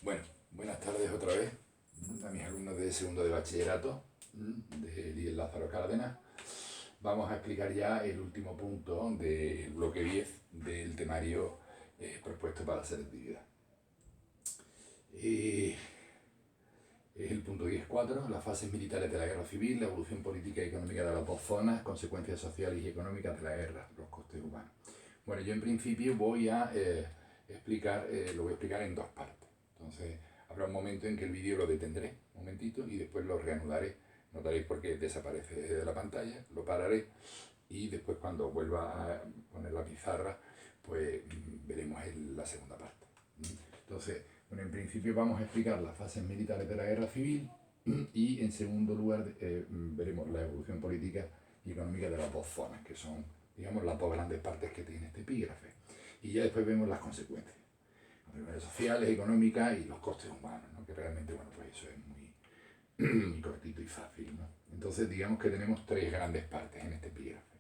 Bueno, buenas tardes otra vez a mis alumnos de segundo de bachillerato de Elías Lázaro Cárdenas. Vamos a explicar ya el último punto del bloque 10 del temario propuesto para la selectividad. Es el punto 10.4, las fases militares de la guerra civil, la evolución política y económica de las dos zonas, consecuencias sociales y económicas de la guerra, los costes humanos. Bueno, yo en principio voy a explicar, lo voy a explicar en dos partes. Entonces, habrá un momento en que el vídeo lo detendré, un momentito, y después lo reanudaré. Notaréis por qué desaparece de la pantalla, lo pararé, y después cuando vuelva a poner la pizarra, pues veremos la segunda parte. Entonces, bueno, en principio vamos a explicar las fases militares de la guerra civil y en segundo lugar veremos la evolución política y económica de las dos zonas, que son, digamos, las dos grandes partes que tiene este epígrafe. Y ya después vemos las consecuencias, las sociales, económicas y los costes humanos, ¿no? Que realmente, bueno, pues eso es muy cortito y fácil, ¿no? Entonces, digamos que tenemos tres grandes partes en este epígrafe.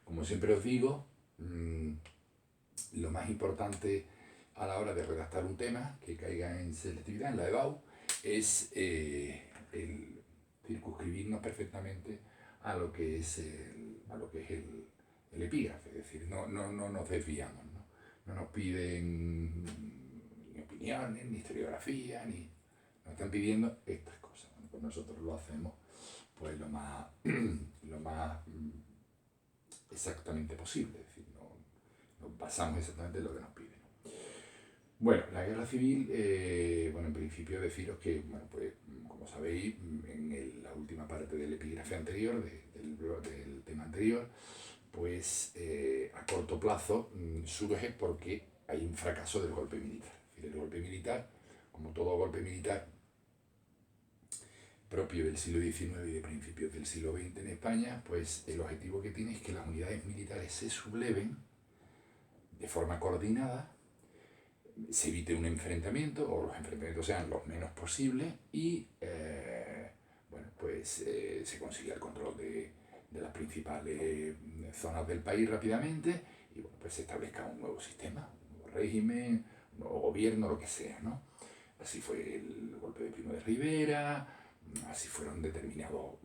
Como siempre os digo, lo más importante a la hora de redactar un tema que caiga en selectividad, en la EBAU, es el circunscribirnos perfectamente a lo que es el epígrafe, es decir, no nos desviamos, no nos piden ni opiniones, ni historiografía, nos están pidiendo estas cosas. Bueno, pues nosotros lo hacemos pues lo más exactamente posible, es decir, nos basamos exactamente en lo que nos piden. Bueno, la guerra civil, bueno, en principio deciros que, bueno, pues como sabéis, en la última parte del epígrafe anterior, del tema anterior, pues a corto plazo surge porque hay un fracaso del golpe militar. Es decir, el golpe militar, como todo golpe militar propio del siglo XIX y de principios del siglo XX en España, pues el objetivo que tiene es que las unidades militares se subleven de forma coordinada, se evite un enfrentamiento o los enfrentamientos sean los menos posibles y bueno, pues se consiga el control de las principales zonas del país rápidamente y bueno, pues se establezca un nuevo sistema, un nuevo régimen, un nuevo gobierno, lo que sea, ¿no? Así fue el golpe de Primo de Rivera, así fueron determinados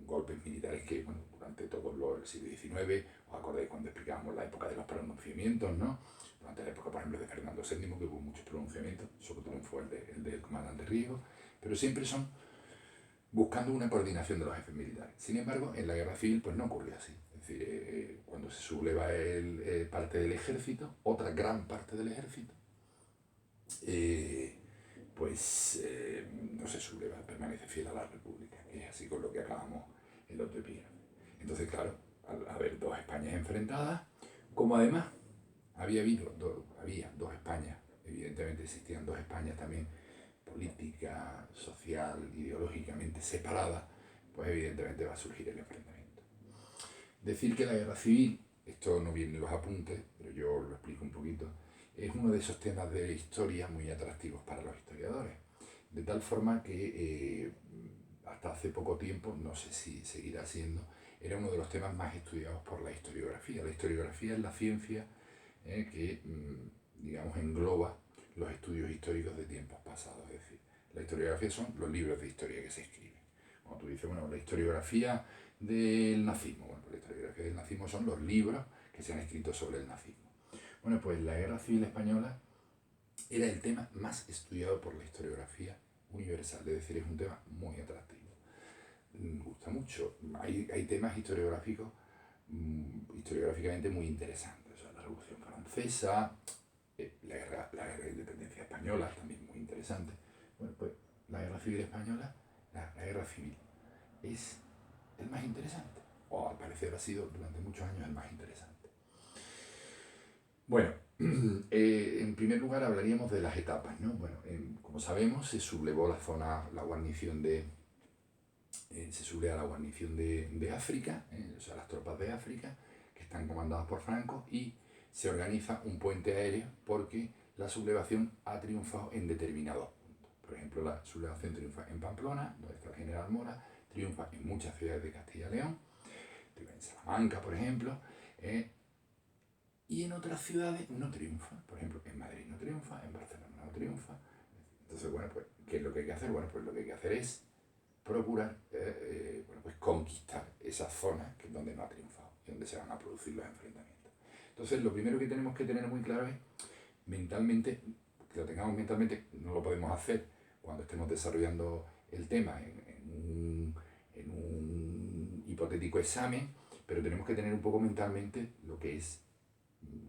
golpes militares que, bueno, durante todo el siglo XIX, os acordáis cuando explicábamos la época de los pronunciamientos, ¿no? Durante la época, por ejemplo, de Fernando VII, que hubo muchos pronunciamientos, solo triunfó el del comandante Riego, pero siempre son buscando una coordinación de los jefes militares. Sin embargo, en la guerra civil pues no ocurrió así. Es decir, cuando se subleva parte del ejército, otra gran parte del ejército, pues no se subleva, permanece fiel a la República, que es así con lo que acabamos el otro epígrafe. Entonces, claro, al haber dos Españas enfrentadas, como además había dos Españas, evidentemente existían dos Españas también, política, social, ideológicamente separadas, pues evidentemente va a surgir el enfrentamiento. Decir que la guerra civil, esto no viene en los apuntes, pero yo lo explico un poquito, es uno de esos temas de historia muy atractivos para los historiadores, de tal forma que hasta hace poco tiempo, no sé si seguirá siendo, era uno de los temas más estudiados por la historiografía. La historiografía es la ciencia que, digamos, engloba los estudios históricos de tiempos pasados. Es decir, la historiografía son los libros de historia que se escriben. Cuando tú dices, bueno, la historiografía del nazismo, bueno, pues la historiografía del nazismo son los libros que se han escrito sobre el nazismo. Bueno, pues la Guerra Civil Española era el tema más estudiado por la historiografía universal, es decir, es un tema muy atractivo. Gusta mucho. Hay temas historiográficamente muy interesantes. O sea, la Revolución Francesa, la guerra de independencia española, también muy interesante. Bueno, pues la Guerra Civil Española, la Guerra Civil, es el más interesante. O al parecer ha sido durante muchos años el más interesante. Bueno, en primer lugar hablaríamos de las etapas, ¿no? Bueno, como sabemos, se sublevó la guarnición de África, o sea, las tropas de África, que están comandadas por Franco, y se organiza un puente aéreo porque la sublevación ha triunfado en determinados puntos. Por ejemplo, la sublevación triunfa en Pamplona, donde está el general Mora, triunfa en muchas ciudades de Castilla y León, triunfa en Salamanca, por ejemplo, y en otras ciudades no triunfa. Por ejemplo, en Madrid no triunfa, en Barcelona no triunfa. Entonces, bueno, pues entonces, bueno, pues lo que hay que hacer es procurar bueno, pues conquistar esas zonas que es donde no ha triunfado y donde se van a producir los enfrentamientos. Entonces, lo primero que tenemos que tener muy claro es mentalmente, que lo tengamos mentalmente, no lo podemos hacer cuando estemos desarrollando el tema en un hipotético examen, pero tenemos que tener un poco mentalmente lo que es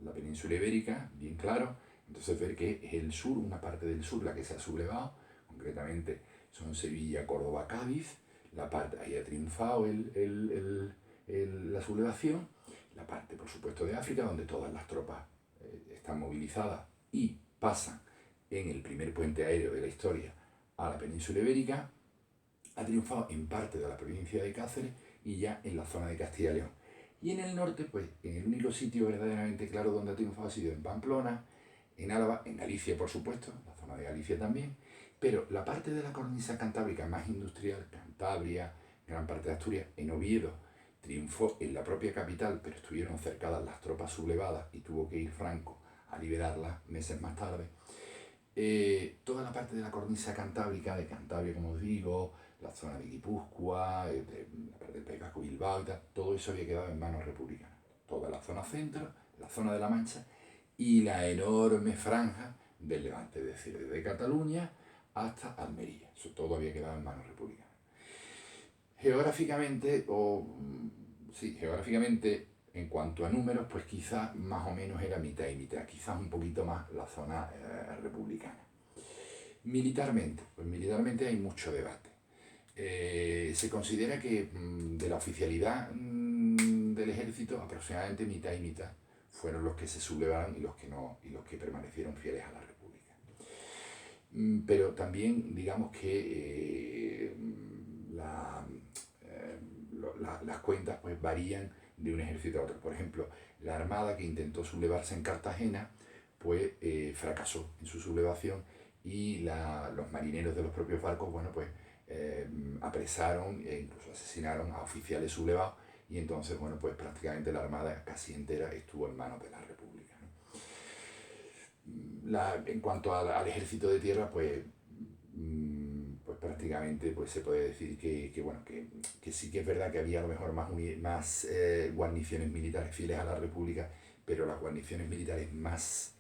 la península ibérica, bien claro. Entonces ver que es el sur, una parte del sur la que se ha sublevado, concretamente son Sevilla, Córdoba, Cádiz, la parte, ahí ha triunfado la sublevación, la parte por supuesto de África, donde todas las tropas están movilizadas y pasan en el primer puente aéreo de la historia a la península ibérica, ha triunfado en parte de la provincia de Cáceres y ya en la zona de Castilla y León. Y en el norte, pues en el único sitio verdaderamente claro donde ha triunfado ha sido en Pamplona, en Álava, en Galicia por supuesto, la zona de Galicia también, pero la parte de la cornisa cantábrica más industrial, Cantabria, gran parte de Asturias, en Oviedo, triunfó en la propia capital, pero estuvieron cercadas las tropas sublevadas y tuvo que ir Franco a liberarlas meses más tarde. Toda la parte de la cornisa cantábrica, de Cantabria, como os digo, la zona de Guipúzcoa, la parte del País Vasco, Bilbao y tal, todo eso había quedado en manos republicanas. Toda la zona centro, la zona de la Mancha y la enorme franja del Levante, es decir, desde Cataluña hasta Almería. Eso todo había quedado en manos republicanas. Geográficamente, geográficamente, en cuanto a números, pues quizás más o menos era mitad y mitad, quizás un poquito más la zona republicana. Militarmente, pues militarmente hay mucho debate. Se considera que de la oficialidad del ejército, aproximadamente mitad y mitad fueron los que se sublevaron y los que no, y los que permanecieron fieles a la República. Pero también digamos que las cuentas pues varían de un ejército a otro. Por ejemplo, la armada que intentó sublevarse en Cartagena pues fracasó en su sublevación y los marineros de los propios barcos, bueno, pues apresaron e incluso asesinaron a oficiales sublevados y entonces, bueno, pues prácticamente la armada casi entera estuvo en manos de la República, ¿no? En cuanto al ejército de tierra, pues prácticamente pues se puede decir que sí que es verdad que había a lo mejor más guarniciones militares fieles a la República, pero las guarniciones militares más,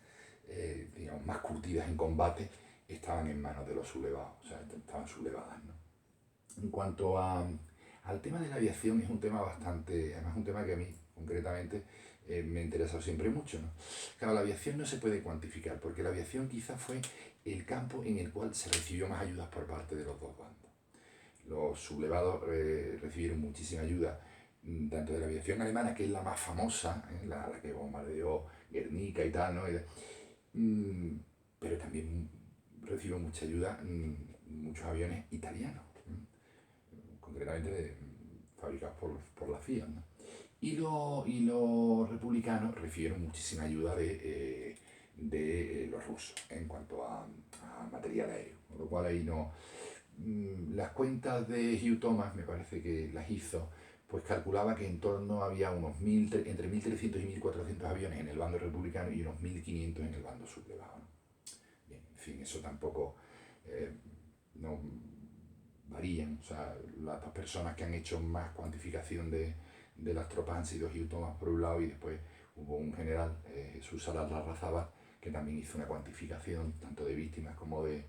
digamos, más curtidas en combate estaban en manos de los sublevados, o sea, estaban sublevadas, ¿no? En cuanto al tema de la aviación, es un tema bastante, además un tema que a mí concretamente me ha interesado siempre mucho, ¿no? Claro, la aviación no se puede cuantificar, porque la aviación quizás fue el campo en el cual se recibió más ayudas por parte de los dos bandos. Los sublevados recibieron muchísima ayuda, tanto de la aviación alemana, que es la más famosa, la que bombardeó Guernica y tal, ¿no? Pero también recibió mucha ayuda muchos aviones italianos, concretamente fabricados por la Fiat, ¿no? Y los republicanos recibieron muchísima ayuda de los rusos en cuanto a material aéreo, con lo cual ahí no. Las cuentas de Hugh Thomas, me parece que las hizo, pues calculaba que en torno había entre 1.300 y 1.400 aviones en el bando republicano y unos 1.500 en el bando sublevado, ¿no? Bien, en fin, eso tampoco no varían, o sea, las dos personas que han hecho más cuantificación de las tropas han sido Hugh Thomas por un lado y después hubo un general, Jesús Salas Larrazábal, que también hizo una cuantificación tanto de víctimas como de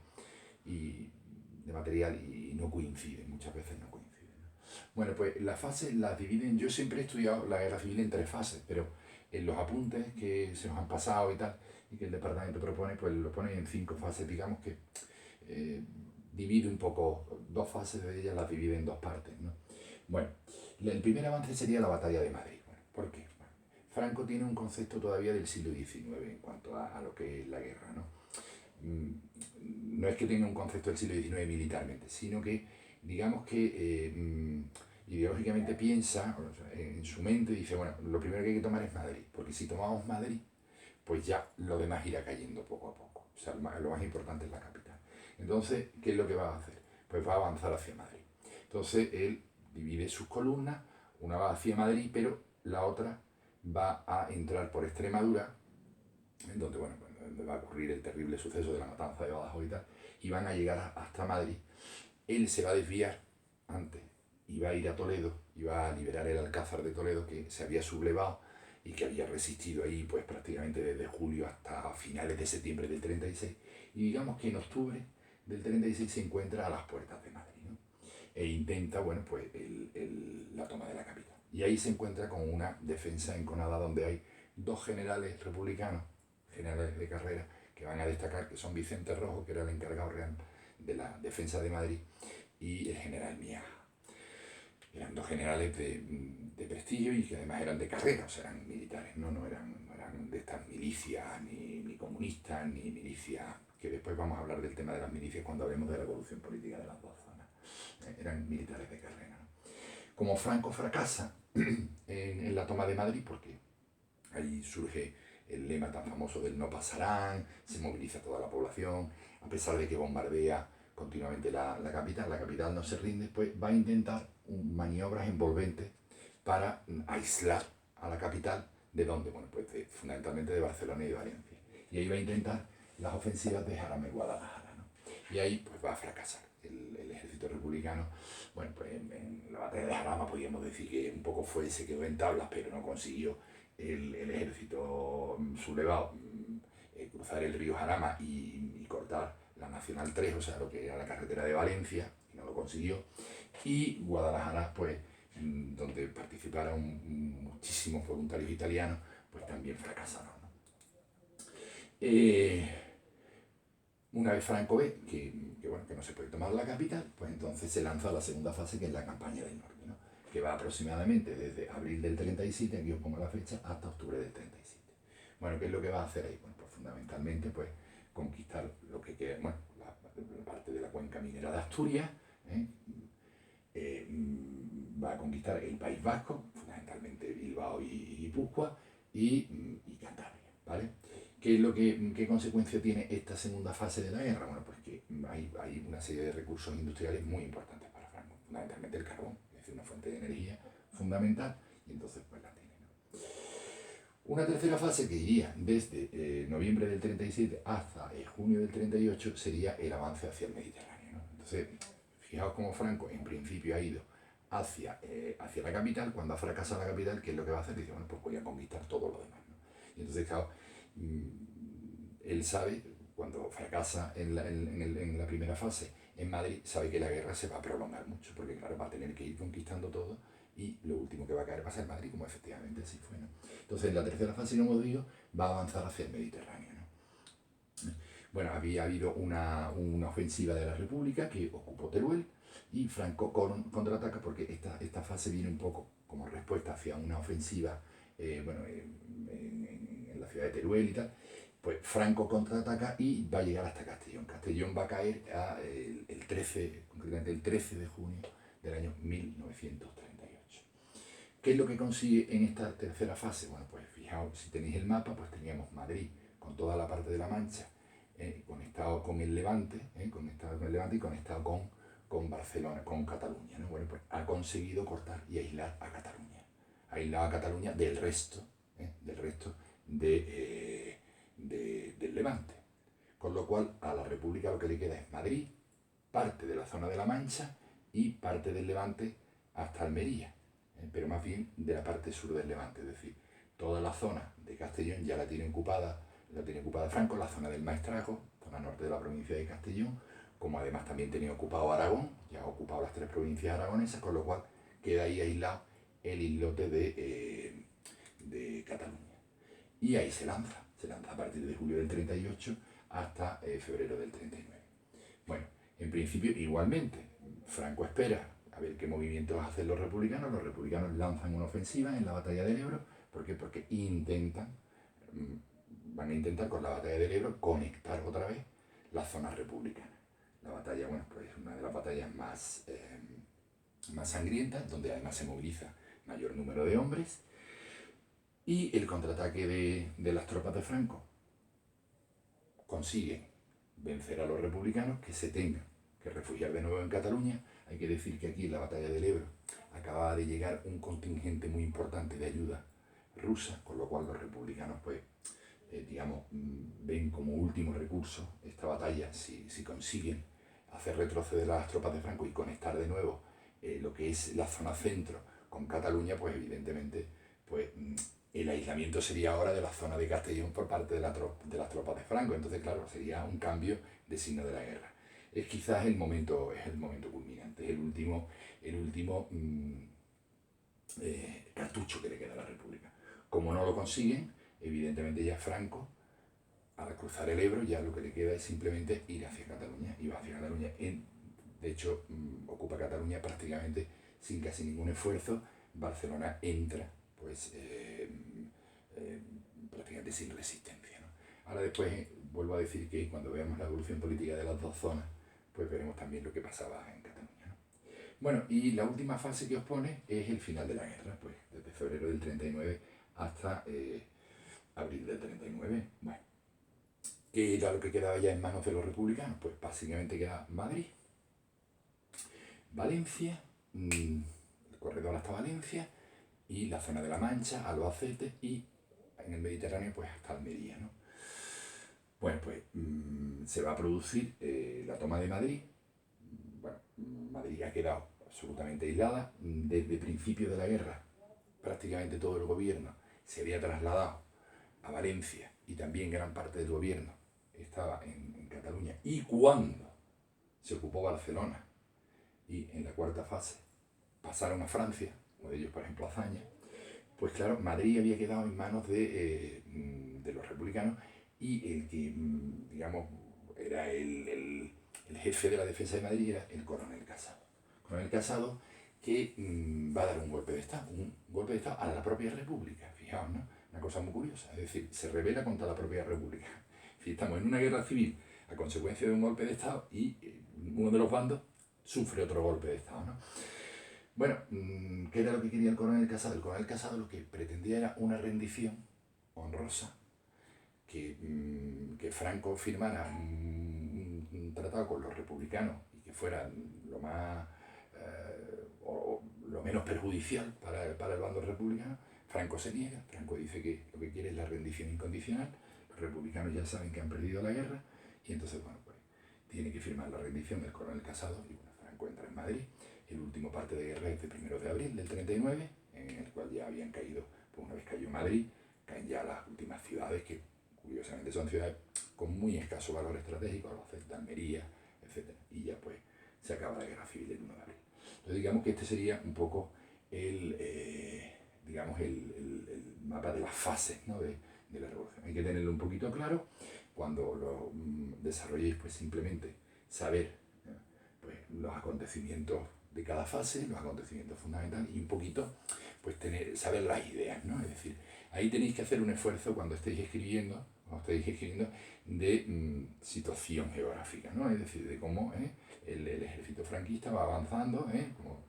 material y no coinciden, muchas veces no coinciden, ¿no? Bueno, pues las fases las dividen, yo siempre he estudiado la guerra civil en 3 fases, pero en los apuntes que se nos han pasado y tal, y que el departamento propone, pues lo pone en 5 fases, digamos que divide un poco, 2 fases de ellas las divide en 2 partes, ¿no? Bueno, el primer avance sería la batalla de Madrid. Bueno, ¿por qué? Bueno, Franco tiene un concepto todavía del siglo XIX en cuanto a lo que es la guerra, ¿no? No es que tenga un concepto del siglo XIX militarmente, sino que, digamos que ideológicamente piensa, o sea, en su mente dice, bueno, lo primero que hay que tomar es Madrid, porque si tomamos Madrid, pues ya lo demás irá cayendo poco a poco. O sea, lo más importante es la capital. Entonces, ¿qué es lo que va a hacer? Pues va a avanzar hacia Madrid. Entonces, él divide sus columnas, una va hacia Madrid, pero la otra va a entrar por Extremadura, en donde, bueno, donde va a ocurrir el terrible suceso de la matanza de Badajoz y tal, y van a llegar hasta Madrid. Él se va a desviar antes y va a ir a Toledo y va a liberar el Alcázar de Toledo, que se había sublevado y que había resistido ahí pues prácticamente desde julio hasta finales de septiembre del 36, y digamos que en octubre del 36 se encuentra a las puertas de Madrid, ¿no? E intenta, bueno, pues la toma de la capital. Y ahí se encuentra con una defensa enconada donde hay dos generales republicanos, generales de carrera, que van a destacar, que son Vicente Rojo, que era el encargado real de la defensa de Madrid, y el general Miaja. Eran dos generales de prestigio y que además eran de carrera, o sea, eran militares, no eran de estas milicias, ni comunistas, ni milicias, que después vamos a hablar del tema de las milicias cuando hablemos de la evolución política de las dos zonas. Eran militares de carrera, ¿no? Como Franco fracasa en la toma de Madrid, porque ahí surge el lema tan famoso del no pasarán, se moviliza toda la población, a pesar de que bombardea continuamente la capital no se rinde, pues va a intentar maniobras envolventes para aislar a la capital. ¿De dónde? Bueno, pues fundamentalmente de Barcelona y de Valencia. Y ahí va a intentar las ofensivas de Jarama y Guadalajara, ¿no? Y ahí pues va a fracasar el ejército republicano. Bueno, pues en la batalla de Jarama podríamos decir que un poco se quedó en tablas, pero no consiguió el ejército sublevado cruzar el río Jarama y cortar la Nacional 3, o sea, lo que era la carretera de Valencia, y no lo consiguió. Y Guadalajara, pues, donde participaron muchísimos voluntarios italianos, pues también fracasaron, ¿no? Una vez Franco ve que no se puede tomar la capital, pues entonces se lanza a la segunda fase, que es la campaña del norte, ¿no? Que va aproximadamente desde abril del 37, aquí os pongo la fecha, hasta octubre del 37. Bueno, ¿qué es lo que va a hacer ahí? Bueno, pues fundamentalmente pues conquistar lo que queda, bueno, la parte de la cuenca minera de Asturias, va a conquistar el País Vasco, fundamentalmente Bilbao y Guipúzcoa, y Cantabria, ¿vale? ¿Qué consecuencia tiene esta segunda fase de la guerra? Bueno, pues que hay una serie de recursos industriales muy importantes para Franco, fundamentalmente el carbón, es decir, una fuente de energía fundamental, y entonces pues la tiene, ¿no? Una tercera fase que iría desde noviembre del 37 hasta junio del 38 sería el avance hacia el Mediterráneo, ¿no? Entonces, fijaos cómo Franco en principio ha ido hacia la capital. Cuando ha fracasado la capital, ¿qué es lo que va a hacer? Dice, bueno, pues voy a conquistar todo lo demás, ¿no? Y entonces, claro, él sabe, cuando fracasa en la primera fase en Madrid, sabe que la guerra se va a prolongar mucho, porque claro, va a tener que ir conquistando todo, y lo último que va a caer va a ser Madrid, como efectivamente así fue, ¿no? Entonces, en la tercera fase, como digo, va a avanzar hacia el Mediterráneo, ¿no? Bueno, había habido una ofensiva de la República que ocupó Teruel, y Franco contraataca, porque esta fase viene un poco como respuesta hacia una ofensiva en la ciudad de Teruel y tal. Pues Franco contraataca y va a llegar hasta Castellón. Castellón va a caer concretamente el 13 de junio del año 1938. ¿Qué es lo que consigue en esta tercera fase? Bueno, pues fijaos, si tenéis el mapa, pues teníamos Madrid con toda la parte de la Mancha, conectado con el Levante, y conectado con Barcelona, con Cataluña, ¿no? Bueno, pues ha conseguido cortar y aislar a Cataluña. Aislar a Cataluña del resto del Levante. Con lo cual a la República lo que le queda es Madrid, parte de la zona de la Mancha y parte del Levante hasta Almería, pero más bien de la parte sur del Levante, es decir, toda la zona de Castellón ya la tiene ocupada Franco, la zona del Maestrazgo, zona norte de la provincia de Castellón, como además también tenía ocupado Aragón, ya ha ocupado las tres provincias aragonesas, con lo cual queda ahí aislado el islote de Cataluña. Y ahí se lanza a partir de julio del 38 hasta febrero del 39. Bueno, en principio igualmente, Franco espera a ver qué movimientos hacen los republicanos lanzan una ofensiva en la batalla del Ebro. ¿Por qué? Porque van a intentar con la batalla del Ebro conectar otra vez las zonas republicanas. La batalla, bueno, pues es una de las batallas más sangrientas, donde además se moviliza mayor número de hombres, y el contraataque de las tropas de Franco consigue vencer a los republicanos, que se tengan que refugiar de nuevo en Cataluña. Hay que decir que aquí en la batalla del Ebro acababa de llegar un contingente muy importante de ayuda rusa, con lo cual los republicanos pues digamos, ven como último recurso esta batalla, si consiguen hacer retroceder a las tropas de Franco y conectar de nuevo lo que es la zona centro con Cataluña, pues evidentemente pues, el aislamiento sería ahora de la zona de Castellón por parte de las tropas de Franco. Entonces, claro, sería un cambio de signo de la guerra. Es quizás el momento culminante, es el último cartucho que le queda a la República. Como no lo consiguen, evidentemente ya Franco, al cruzar el Ebro, ya lo que le queda es simplemente ir hacia Cataluña. Y va hacia Cataluña. De hecho, ocupa Cataluña prácticamente sin casi ningún esfuerzo. Barcelona entra, pues, prácticamente sin resistencia, ¿no? Ahora después vuelvo a decir que cuando veamos la evolución política de las dos zonas, pues veremos también lo que pasaba en Cataluña, ¿no? Bueno, y la última fase que os pone es el final de la guerra, pues desde febrero del 39 hasta abril del 39. Bueno, ¿qué era lo que quedaba ya en manos de los republicanos? Pues básicamente queda Madrid, Valencia, el corredor hasta Valencia y la zona de la Mancha, Albacete y en el Mediterráneo pues hasta Almería, ¿no? Bueno, pues se va a producir la toma de Madrid. Bueno, Madrid ha quedado absolutamente aislada. Desde principio de la guerra prácticamente todo el gobierno se había trasladado a Valencia y también gran parte del gobierno estaba en Cataluña. Y cuando se ocupó Barcelona y en la cuarta fase pasaron a Francia, uno de ellos por ejemplo Azaña, pues claro, Madrid había quedado en manos de los republicanos y el que, digamos, era el jefe de la defensa de Madrid era el coronel Casado. Coronel Casado que va a dar un golpe de Estado a la propia República, fijaos, ¿no? Una cosa muy curiosa, es decir, se rebela contra la propia República. Estamos en una guerra civil a consecuencia de un golpe de Estado y uno de los bandos sufre otro golpe de Estado, ¿no? Bueno, ¿qué era lo que quería el coronel Casado? El coronel Casado lo que pretendía era una rendición honrosa, que Franco firmara un tratado con los republicanos y que fuera lo más o lo menos perjudicial para el bando republicano. Franco se niega, Franco dice que lo que quiere es la rendición incondicional. Los republicanos ya saben que han perdido la guerra y entonces, bueno, pues tiene que firmar la rendición del coronel Casado y bueno, Franco entra en Madrid. El último parte de guerra es de 1 de abril del 39, en el cual ya habían caído, pues una vez cayó Madrid, caen ya las últimas ciudades que curiosamente son ciudades con muy escaso valor estratégico, Albacete, Almería, etc. Y ya pues se acaba la guerra civil el 1 de abril. Entonces digamos que este sería un poco el mapa de las fases, ¿no? de la revolución. Hay que tenerlo un poquito claro. Cuando lo desarrolléis, pues simplemente saber pues, los acontecimientos de cada fase, los acontecimientos fundamentales y un poquito pues saber las ideas, ¿no? Es decir, ahí tenéis que hacer un esfuerzo cuando estéis escribiendo de situación geográfica, ¿no? Es decir, de cómo el ejército franquista va avanzando, como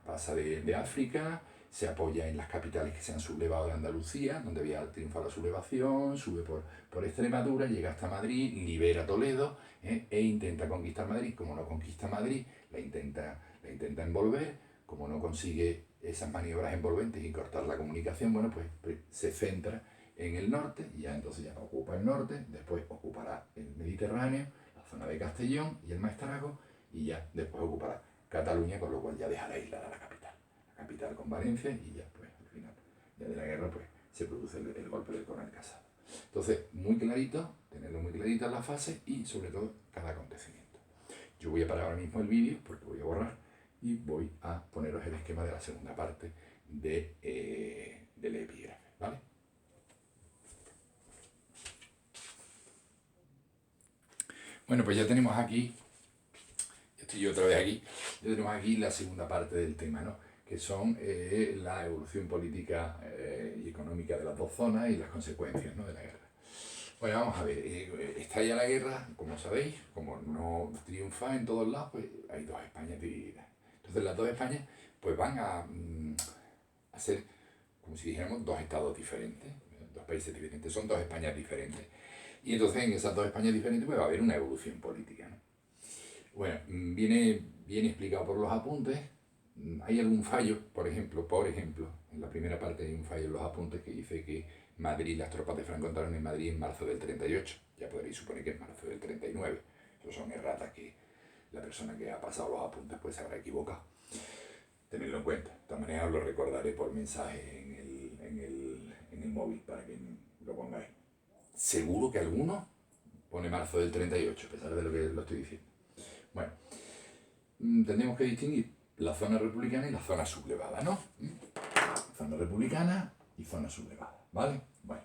pasa de África, se apoya en las capitales que se han sublevado de Andalucía, donde había triunfado la sublevación, sube por Extremadura, llega hasta Madrid, libera Toledo e intenta conquistar Madrid. Como no conquista Madrid, la intenta envolver. Como no consigue esas maniobras envolventes y cortar la comunicación, bueno, pues se centra en el norte y ya entonces ya ocupa el norte, después ocupará el Mediterráneo, la zona de Castellón y el Maestrazgo y ya después ocupará Cataluña, con lo cual ya dejará aislada la capital con Valencia y ya pues al final ya de la guerra pues se produce el golpe del coronel Casado. Entonces, muy clarito, tenerlo muy clarito en la fase y sobre todo cada acontecimiento. Yo voy a parar ahora mismo el vídeo porque voy a borrar y voy a poneros el esquema de la segunda parte del epígrafe, ¿vale? Bueno, pues ya tenemos aquí, estoy yo otra vez aquí, ya tenemos aquí la segunda parte del tema, ¿no? Que son la evolución política y económica de las dos zonas y las consecuencias, ¿no? de la guerra. Bueno, vamos a ver, estalla la guerra, como sabéis, como no triunfa en todos lados, pues hay dos Españas divididas. Entonces las dos Españas pues van a ser, como si dijéramos, dos estados diferentes, dos países diferentes, son dos Españas diferentes. Y entonces en esas dos Españas diferentes pues va a haber una evolución política, ¿no? Bueno, viene explicado por los apuntes. Hay algún fallo, por ejemplo, en la primera parte hay un fallo en los apuntes que dice que Madrid, las tropas de Franco entraron en Madrid en marzo del 38. Ya podréis suponer que en marzo del 39. Eso son erratas que la persona que ha pasado los apuntes pues se habrá equivocado. Tenedlo en cuenta. De todas maneras os lo recordaré por mensaje en el móvil para que lo pongáis. Seguro que alguno pone marzo del 38, a pesar de lo que lo estoy diciendo. Bueno, tendremos que distinguir la zona republicana y la zona sublevada, ¿no? Zona republicana y zona sublevada, ¿vale? Bueno,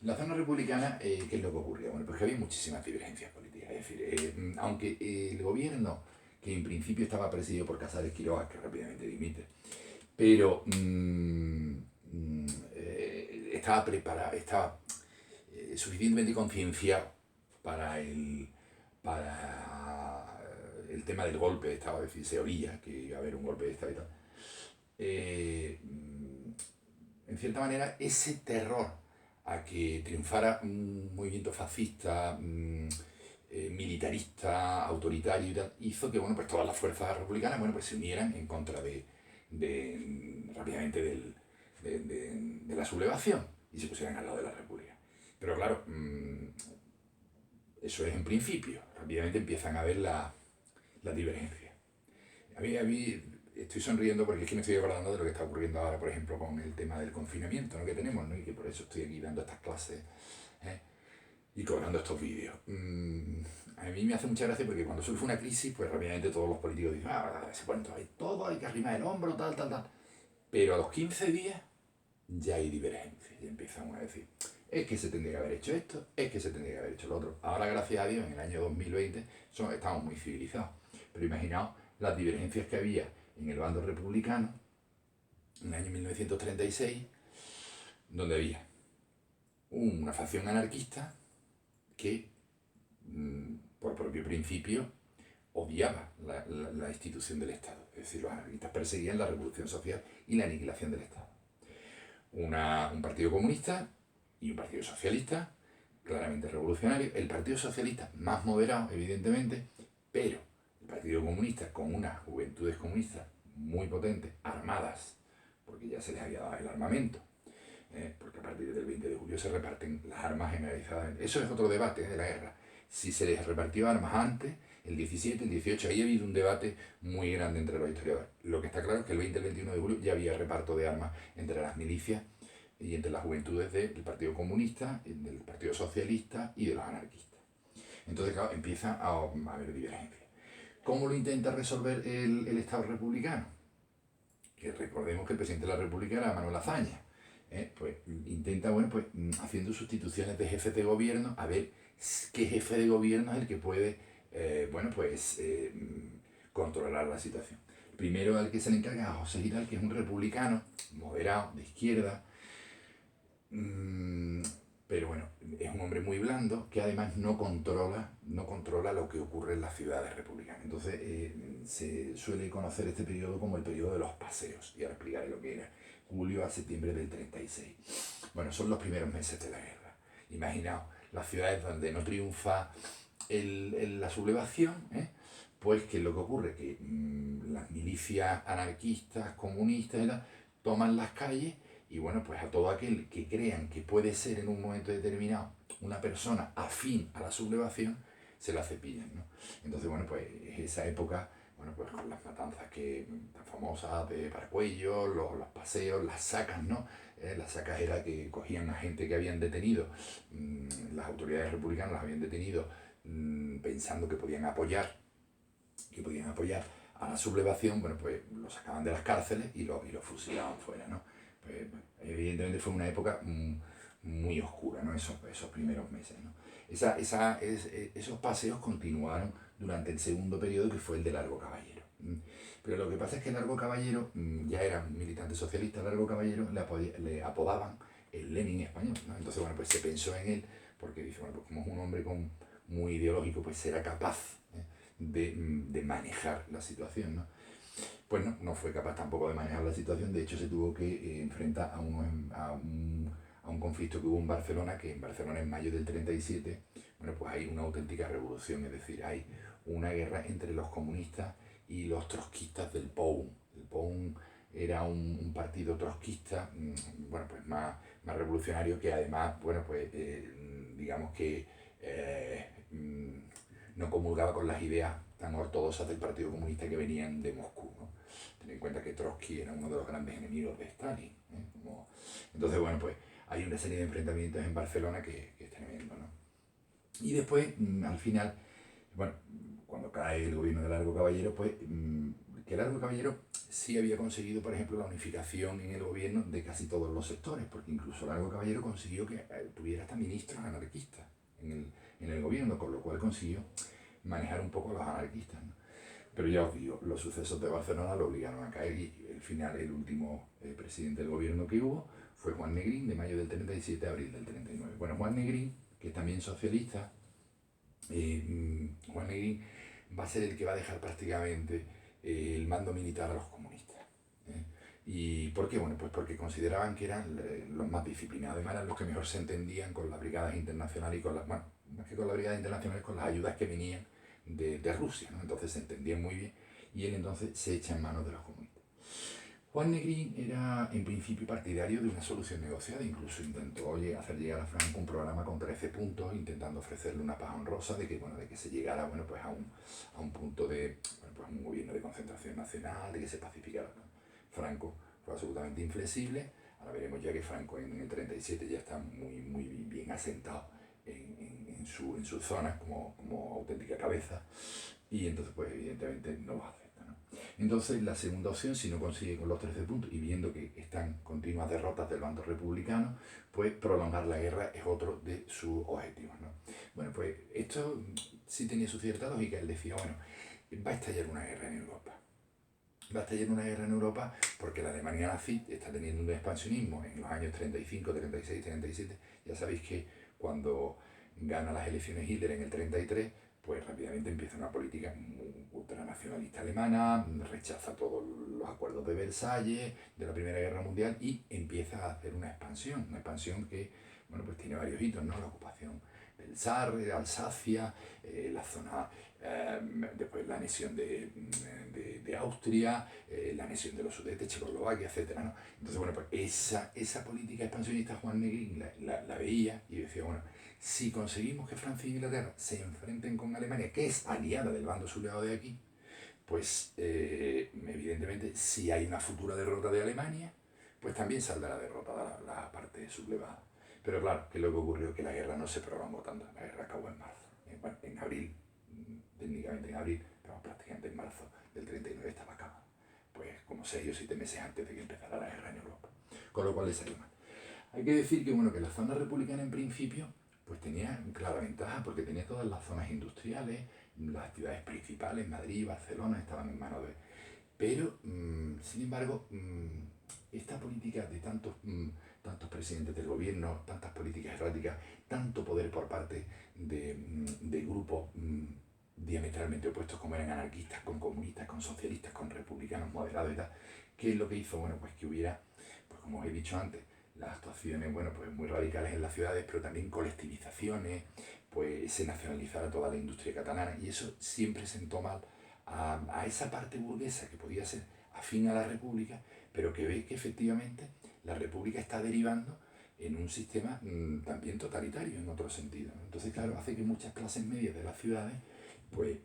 la zona republicana, ¿qué es lo que ocurría? Bueno, pues que había muchísimas divergencias políticas. Es decir, aunque el gobierno, que en principio estaba presidido por Casares Quiroga, que rápidamente dimite, pero estaba preparado, estaba suficientemente concienciado para el tema del golpe de Estado, es decir, se oía que iba a haber un golpe de Estado y tal. En cierta manera, ese terror a que triunfara un movimiento fascista, militarista, autoritario y tal, hizo que bueno, pues todas las fuerzas republicanas bueno, pues se unieran en contra rápidamente de la sublevación y se pusieran al lado de la República. Pero claro, eso es en principio. Rápidamente empiezan a ver la divergencia. A mí estoy sonriendo porque es que me estoy acordando de lo que está ocurriendo ahora, por ejemplo, con el tema del confinamiento, ¿no?, que tenemos, ¿no? Y que por eso estoy aquí dando estas clases y colgando estos vídeos. A mí me hace mucha gracia porque cuando surge una crisis, pues rápidamente todos los políticos dicen, se ponen todo, hay que arrimar el hombro, tal. Pero a los 15 días ya hay divergencia y empiezan a decir, es que se tendría que haber hecho esto, es que se tendría que haber hecho lo otro. Ahora, gracias a Dios, en el año 2020 estamos muy civilizados. Pero imaginaos las divergencias que había en el bando republicano en el año 1936, donde había una facción anarquista que, por propio principio, odiaba la institución del Estado. Es decir, los anarquistas perseguían la revolución social y la aniquilación del Estado. Un partido comunista y un partido socialista, claramente revolucionario. El partido socialista más moderado, evidentemente, pero el partido comunista con unas juventudes comunistas muy potentes, armadas, porque ya se les había dado el armamento, porque a partir del 20 de julio se reparten las armas generalizadas. Eso es otro debate de la guerra. Si se les repartió armas antes, el 17, el 18, ahí ha habido un debate muy grande entre los historiadores. Lo que está claro es que el 20 y el 21 de julio ya había reparto de armas entre las milicias y entre las juventudes del Partido Comunista, del Partido Socialista y de los anarquistas. Entonces, claro, empieza a haber divergencias. ¿Cómo lo intenta resolver el Estado republicano? Que recordemos que el presidente de la República era Manuel Azaña. Pues intenta, bueno, pues haciendo sustituciones de jefes de gobierno, a ver qué jefe de gobierno es el que puede, controlar la situación. Primero al que se le encarga a José Giral, que es un republicano, moderado, de izquierda, pero bueno, es un hombre muy blando que además no controla lo que ocurre en las ciudades republicanas. Entonces se suele conocer este periodo como el periodo de los paseos, y ahora explicaré lo que era. Julio a septiembre del 36. Bueno, son los primeros meses de la guerra. Imaginaos, las ciudades donde no triunfa la sublevación, pues ¿qué es lo que ocurre? Que las milicias anarquistas, comunistas y tal, toman las calles y bueno, pues a todo aquel que crean que puede ser en un momento determinado una persona afín a la sublevación, se la cepillan, ¿no? Entonces, bueno, pues esa época, bueno, pues con las matanzas tan famosas de Paracuello, los paseos, las sacas, ¿no? Las sacas era que cogían a gente que habían detenido, las autoridades republicanas las habían detenido pensando que podían apoyar a la sublevación, bueno, pues los sacaban de las cárceles y los fusilaban fuera, ¿no? Pues, evidentemente fue una época muy oscura, ¿no? Esos primeros meses, ¿no? Esos paseos continuaron durante el segundo periodo, que fue el de Largo Caballero. Pero lo que pasa es que Largo Caballero, ya era un militante socialista, Largo Caballero le apodaban el Lenin español, ¿no? Entonces, bueno, pues se pensó en él, porque dice, bueno, pues como es un hombre muy ideológico, pues será capaz de manejar la situación, ¿no? Pues no fue capaz tampoco de manejar la situación. De hecho, se tuvo que enfrentar a un conflicto que hubo en Barcelona, que en Barcelona en mayo del 37, bueno, pues hay una auténtica revolución, es decir, hay una guerra entre los comunistas y los trotskistas del POUM. El POUM era un partido trotskista, bueno, pues más revolucionario, que además, bueno, pues digamos que no comulgaba con las ideas tan ortodoxas del Partido Comunista que venían de Moscú, ¿no? Ten en cuenta que Trotsky era uno de los grandes enemigos de Stalin, ¿eh? Entonces, bueno, pues hay una serie de enfrentamientos en Barcelona que es tremendo, ¿no? Y después, al final, bueno, cuando cae el gobierno de Largo Caballero, pues que Largo Caballero sí había conseguido, por ejemplo, la unificación en el gobierno de casi todos los sectores, porque incluso Largo Caballero consiguió que tuviera hasta ministros anarquistas en el gobierno, con lo cual consiguió manejar un poco a los anarquistas, ¿no? Pero ya os digo, los sucesos de Barcelona lo obligaron a caer y al final el último presidente del gobierno que hubo fue Juan Negrín, de mayo del 37 a abril del 39. Bueno, Juan Negrín, que es también socialista, Juan Negrín va a ser el que va a dejar prácticamente el mando militar a los comunistas. ¿Y por qué? Bueno, pues porque consideraban que eran los más disciplinados, además eran los que mejor se entendían con las brigadas internacionales y con las, bueno, más que con las brigadas internacionales, con las ayudas que venían de Rusia, ¿no? Entonces se entendían muy bien y él entonces se echa en manos de los comunistas. Juan Negrín era en principio partidario de una solución negociada, incluso intentó hacer llegar a Franco un programa con 13 puntos, intentando ofrecerle una paz honrosa de que se llegara, bueno, pues a un punto de, bueno, pues un gobierno de concentración nacional, de que se pacificara, ¿no? Franco fue absolutamente inflexible. Ahora veremos ya que Franco en el 37 ya está muy bien asentado en su zona como auténtica cabeza, y entonces pues evidentemente no lo acepta, ¿no? Entonces la segunda opción, si no consigue con los 13 puntos y viendo que están continuas derrotas del bando republicano, pues prolongar la guerra es otro de sus objetivos, ¿no? Bueno, pues esto sí tenía su cierta lógica. Él decía, bueno, va a estallar una guerra en Europa. Va a estallar una guerra en Europa porque la Alemania nazi está teniendo un expansionismo en los años 35, 36, 37. Ya sabéis que cuando gana las elecciones Hitler en el 33, pues rápidamente empieza una política ultranacionalista alemana, rechaza todos los acuerdos de Versalles, de la Primera Guerra Mundial, y empieza a hacer una expansión que, bueno, pues tiene varios hitos, ¿no? La ocupación del Saar, Alsacia, la zona, después la anexión de Austria, la anexión de los Sudetes, Checoslovaquia, etc., ¿no? Entonces, bueno, pues esa política expansionista Juan Negrín la veía y decía, bueno, si conseguimos que Francia e Inglaterra se enfrenten con Alemania, que es aliada del bando sublevado de aquí, pues evidentemente si hay una futura derrota de Alemania, pues también saldrá derrotada la parte sublevada. Pero claro, que lo que ocurrió es que la guerra no se prolongó tanto, la guerra acabó en marzo, bueno, en abril, técnicamente en abril, pero prácticamente en marzo del 39 estaba acabada, pues como 6 o 7 meses antes de que empezara la guerra en Europa, con lo cual le salió mal. Hay que decir que, bueno, que la zona republicana en principio pues tenía clara ventaja porque tenía todas las zonas industriales, las ciudades principales, Madrid, Barcelona, estaban en manos de... Pero, sin embargo, esta política de tantos presidentes del gobierno, tantas políticas erráticas, tanto poder por parte de grupos diametralmente opuestos como eran anarquistas, con comunistas, con socialistas, con republicanos moderados y tal, ¿qué es lo que hizo? Bueno, pues que hubiera, pues como os he dicho antes, las actuaciones, bueno, pues muy radicales en las ciudades, pero también colectivizaciones, pues se nacionalizara toda la industria catalana, y eso siempre sentó mal a esa parte burguesa que podía ser afín a la República, pero que ve que efectivamente la República está derivando en un sistema también totalitario en otro sentido, ¿no? Entonces, claro, hace que muchas clases medias de las ciudades pues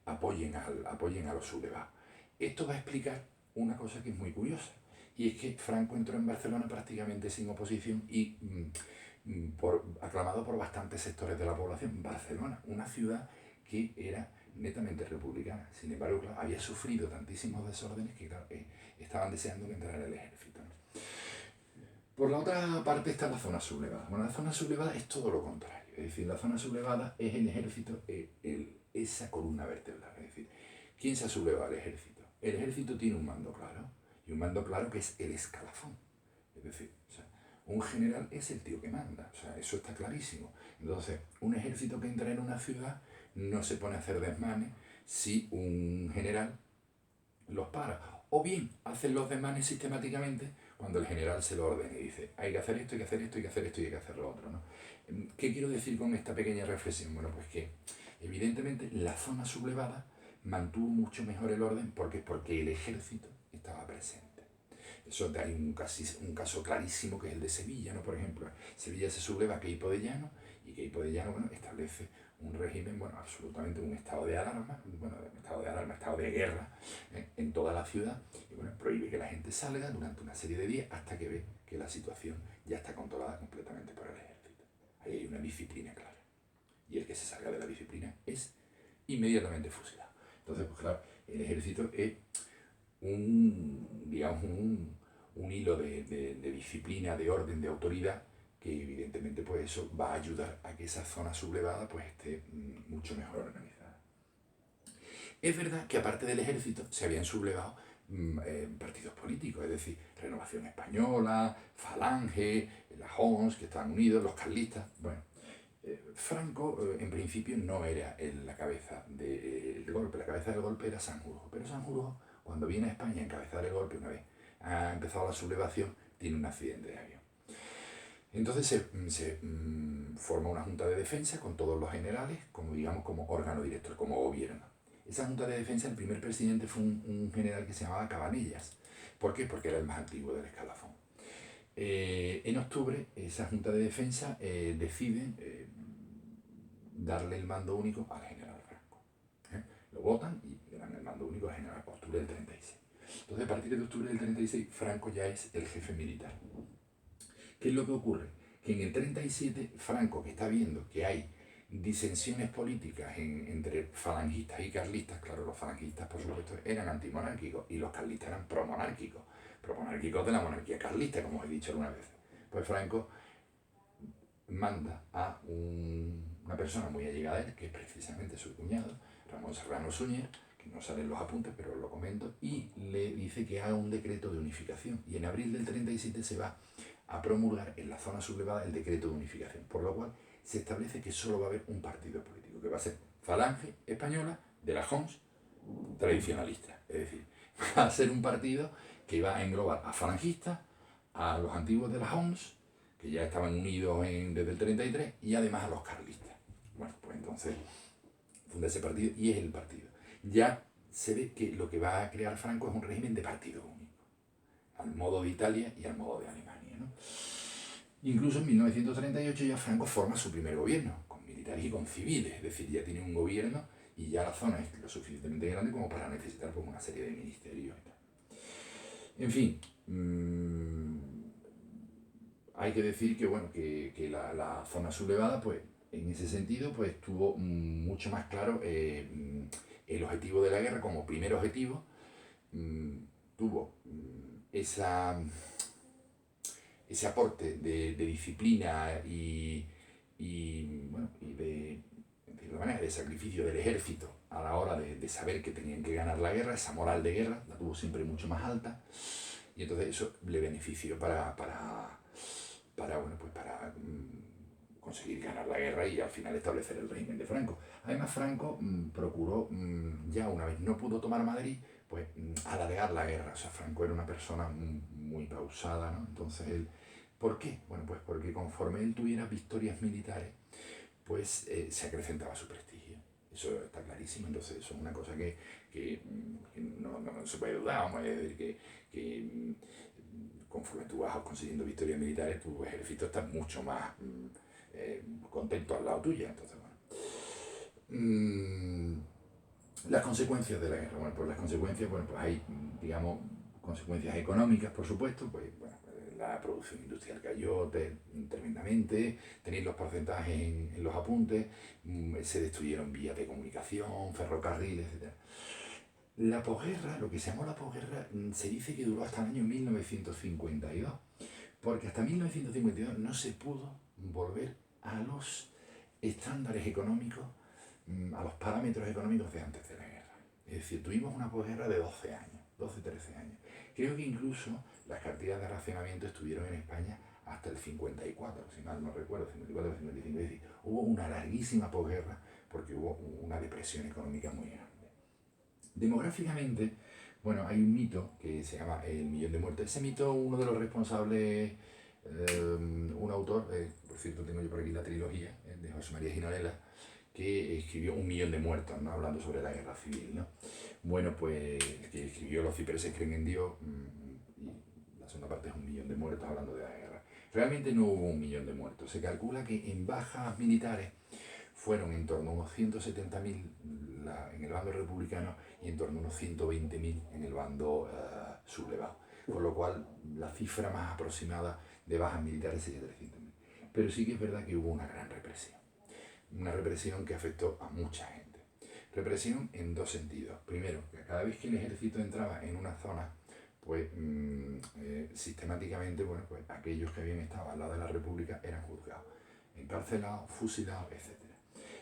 apoyen a los sublevados. Esto va a explicar una cosa que es muy curiosa, y es que Franco entró en Barcelona prácticamente sin oposición y aclamado por bastantes sectores de la población. Barcelona, una ciudad que era netamente republicana. Sin embargo, claro, había sufrido tantísimos desórdenes que claro, estaban deseando que entrara el ejército, ¿no? Por la otra parte está la zona sublevada. Bueno, la zona sublevada es todo lo contrario. Es decir, la zona sublevada es el ejército, esa columna vertebral. Es decir, ¿quién se ha sublevado al ejército? El ejército tiene un mando claro, y un mando claro que es el escalafón. Es decir, o sea, un general es el tío que manda, o sea, eso está clarísimo. Entonces, un ejército que entra en una ciudad no se pone a hacer desmanes si un general los para. O bien hacen los desmanes sistemáticamente cuando el general se lo ordena y dice, hay que hacer esto, hay que hacer esto, hay que hacer esto y hay que hacer lo otro, ¿no? ¿Qué quiero decir con esta pequeña reflexión? Bueno, pues que evidentemente la zona sublevada mantuvo mucho mejor el orden porque el ejército estaba presente. Eso hay un caso clarísimo que es el de Sevilla, ¿no? Por ejemplo, Sevilla se subleva a Queipo de Llano y Queipo de Llano, bueno, establece un régimen, bueno, absolutamente un estado de alarma, bueno, estado de guerra en toda la ciudad y bueno, prohíbe que la gente salga durante una serie de días hasta que ve que la situación ya está controlada completamente por el ejército. Ahí hay una disciplina clara y el que se salga de la disciplina es inmediatamente fusilado. Entonces, pues claro, el ejército es digamos, un hilo de disciplina, de orden, de autoridad, que evidentemente pues eso va a ayudar a que esa zona sublevada pues esté mucho mejor organizada. Es verdad que aparte del ejército se habían sublevado partidos políticos, es decir, Renovación Española, Falange, la Homs, que estaban unidos, los carlistas. Bueno, Franco en principio no era la cabeza del golpe, la cabeza del golpe era Sanjurjo, pero Sanjurjo cuando viene a España a encabezar el golpe una vez ha empezado la sublevación, tiene un accidente de avión. Entonces se forma una junta de defensa con todos los generales, como digamos, como órgano director, como gobierno. Esa junta de defensa, el primer presidente fue un general que se llamaba Cabanillas. ¿Por qué? Porque era el más antiguo del escalafón. En octubre, esa junta de defensa decide darle el mando único al general Franco. Lo votan y le dan el mando único al general, octubre del 36. Entonces, a partir de octubre del 36, Franco ya es el jefe militar. ¿Qué es lo que ocurre? Que en el 37, Franco, que está viendo que hay disensiones políticas entre falangistas y carlistas, claro, los falangistas, por supuesto, eran antimonárquicos y los carlistas eran promonárquicos de la monarquía carlista, como os he dicho alguna vez. Pues Franco manda a una persona muy allegada a él, que es precisamente su cuñado, Ramón Serrano Suñer, que no salen los apuntes, pero lo comento, y le dice que haga un decreto de unificación. Y en abril del 37 se va a promulgar en la zona sublevada el decreto de unificación, por lo cual se establece que solo va a haber un partido político, que va a ser Falange Española de la Homs tradicionalista. Es decir, va a ser un partido que va a englobar a falangistas, a los antiguos de la Homs, que ya estaban unidos desde el 33, y además a los carlistas. Bueno, pues entonces funda ese partido y es el partido. Ya se ve que lo que va a crear Franco es un régimen de partido único, al modo de Italia y al modo de Alemania, ¿no? Incluso en 1938 ya Franco forma su primer gobierno, con militares y con civiles, es decir, ya tiene un gobierno y ya la zona es lo suficientemente grande como para necesitar pues, una serie de ministerios y tal. En fin, hay que decir que, bueno, que la zona sublevada, pues, en ese sentido, pues, tuvo mucho más claro el objetivo de la guerra como primer objetivo, tuvo ese aporte de disciplina y de cierta manera, de sacrificio del ejército a la hora de saber que tenían que ganar la guerra, esa moral de guerra la tuvo siempre mucho más alta y entonces eso le benefició para conseguir ganar la guerra y al final establecer el régimen de Franco. Además Franco procuró, ya una vez no pudo tomar Madrid, pues alargar la guerra. O sea, Franco era una persona muy pausada, ¿no? Entonces él, ¿por qué? Bueno, pues porque conforme él tuviera victorias militares, pues se acrecentaba su prestigio. Eso está clarísimo, entonces eso es una cosa que no se puede dudar, vamos a decir que conforme tú vas consiguiendo victorias militares, tu ejército está mucho más contento al lado tuya. Entonces, bueno. Las consecuencias de la guerra. Bueno, pues las consecuencias, bueno, pues hay, digamos, consecuencias económicas, por supuesto, pues bueno, la producción industrial cayó tremendamente, tenéis los porcentajes en los apuntes, se destruyeron vías de comunicación, ferrocarriles, etc. La posguerra, lo que se llamó la posguerra, se dice que duró hasta el año 1952, porque hasta 1952 no se pudo volver a los estándares económicos, a los parámetros económicos de antes de la guerra. Es decir, tuvimos una posguerra de 12 años, 12-13 años. Creo que incluso las cartillas de racionamiento estuvieron en España hasta el 54, si mal no recuerdo, 54 o 55. Es decir, hubo una larguísima posguerra porque hubo una depresión económica muy grande. Demográficamente, bueno, hay un mito que se llama el millón de muertes. Ese mito, uno de los responsables, un autor, por cierto tengo yo por aquí la trilogía de José María Ginarella, que escribió 1.000.000 de muertos, ¿no? Hablando sobre la guerra civil, ¿no? Bueno, pues que escribió Los cipreses creen en Dios, y la segunda parte es 1.000.000 de muertos hablando de la guerra. Realmente no hubo 1.000.000 de muertos. Se calcula que en bajas militares fueron en torno a unos 170.000 en el bando republicano y en torno a unos 120.000 en el bando sublevado. Con lo cual, la cifra más aproximada de bajas militares sería 300.000. Pero sí que es verdad que hubo una gran represión. Una represión que afectó a mucha gente. Represión en dos sentidos. Primero, que cada vez que el ejército entraba en una zona, pues sistemáticamente, bueno, pues aquellos que habían estado al lado de la República eran juzgados, encarcelados, fusilados, etc.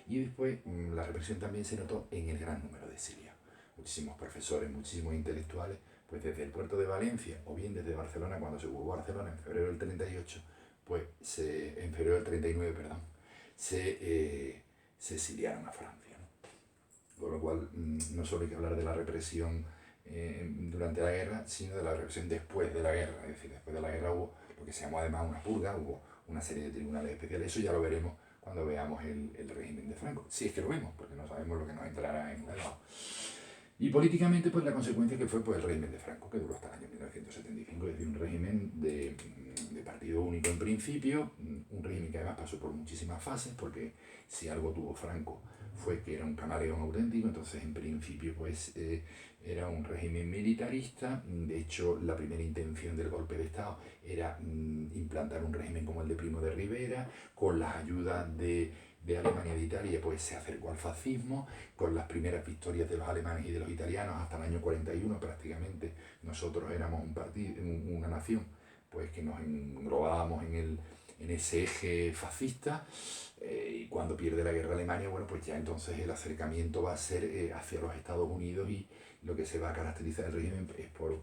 Y después la represión también se notó en el gran número de exiliados. Muchísimos profesores, muchísimos intelectuales, pues desde el puerto de Valencia o bien desde Barcelona, cuando se ocupó Barcelona en febrero del 38, pues en febrero del 39, perdón, se exiliaron a Francia, ¿no? Con lo cual no solo hay que hablar de la represión durante la guerra, sino de la represión después de la guerra. Es decir, después de la guerra hubo lo que se llamó además una purga, hubo una serie de tribunales especiales. Eso ya lo veremos cuando veamos el régimen de Franco, si es que lo vemos, porque no sabemos lo que nos entrará en el lado. Y políticamente, pues la consecuencia que fue pues, el régimen de Franco, que duró hasta el año 1975, es decir, un régimen de partido único en principio, un régimen que además pasó por muchísimas fases, porque si algo tuvo Franco fue que era un camaleón auténtico. Entonces en principio pues era un régimen militarista. De hecho, la primera intención del golpe de Estado era implantar un régimen como el de Primo de Rivera, con las ayudas de Alemania y de Italia, pues se acercó al fascismo, con las primeras victorias de los alemanes y de los italianos hasta el año 41 prácticamente. Nosotros éramos una nación pues que nos englobábamos en ese eje fascista, y cuando pierde la guerra Alemania, bueno, pues ya entonces el acercamiento va a ser hacia los Estados Unidos, y lo que se va a caracterizar el régimen es por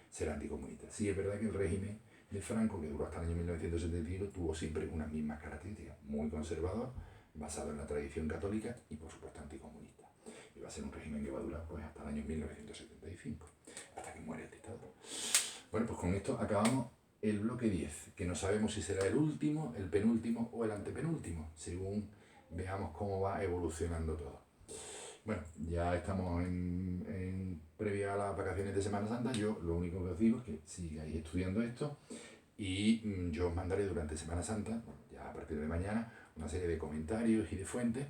ser anticomunista. Sí, es verdad que el régimen de Franco, que duró hasta el año 1975, tuvo siempre unas mismas características: muy conservador, basado en la tradición católica y por supuesto anticomunista. Y va a ser un régimen que va a durar pues hasta el año 1975, hasta que muere el dictador. Bueno, pues con esto acabamos el bloque 10, que no sabemos si será el último, el penúltimo o el antepenúltimo, según veamos cómo va evolucionando todo. Bueno, ya estamos previa a las vacaciones de Semana Santa. Yo lo único que os digo es que sigáis estudiando esto, y yo os mandaré durante Semana Santa, bueno, ya a partir de mañana, una serie de comentarios y de fuentes,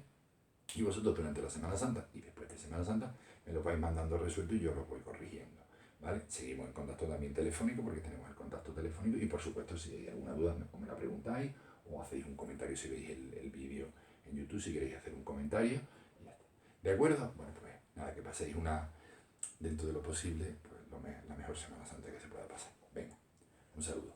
y vosotros durante la Semana Santa y después de Semana Santa me lo vais mandando resuelto y yo lo voy corrigiendo, ¿vale? Seguimos en contacto también telefónico, porque tenemos el contacto telefónico, y por supuesto si hay alguna duda me la preguntáis o hacéis un comentario si veis el vídeo en YouTube, si queréis hacer un comentario, y ya está. ¿De acuerdo? Bueno, pues nada, que paséis dentro de lo posible, pues la mejor Semana Santa que se pueda pasar. Venga, un saludo.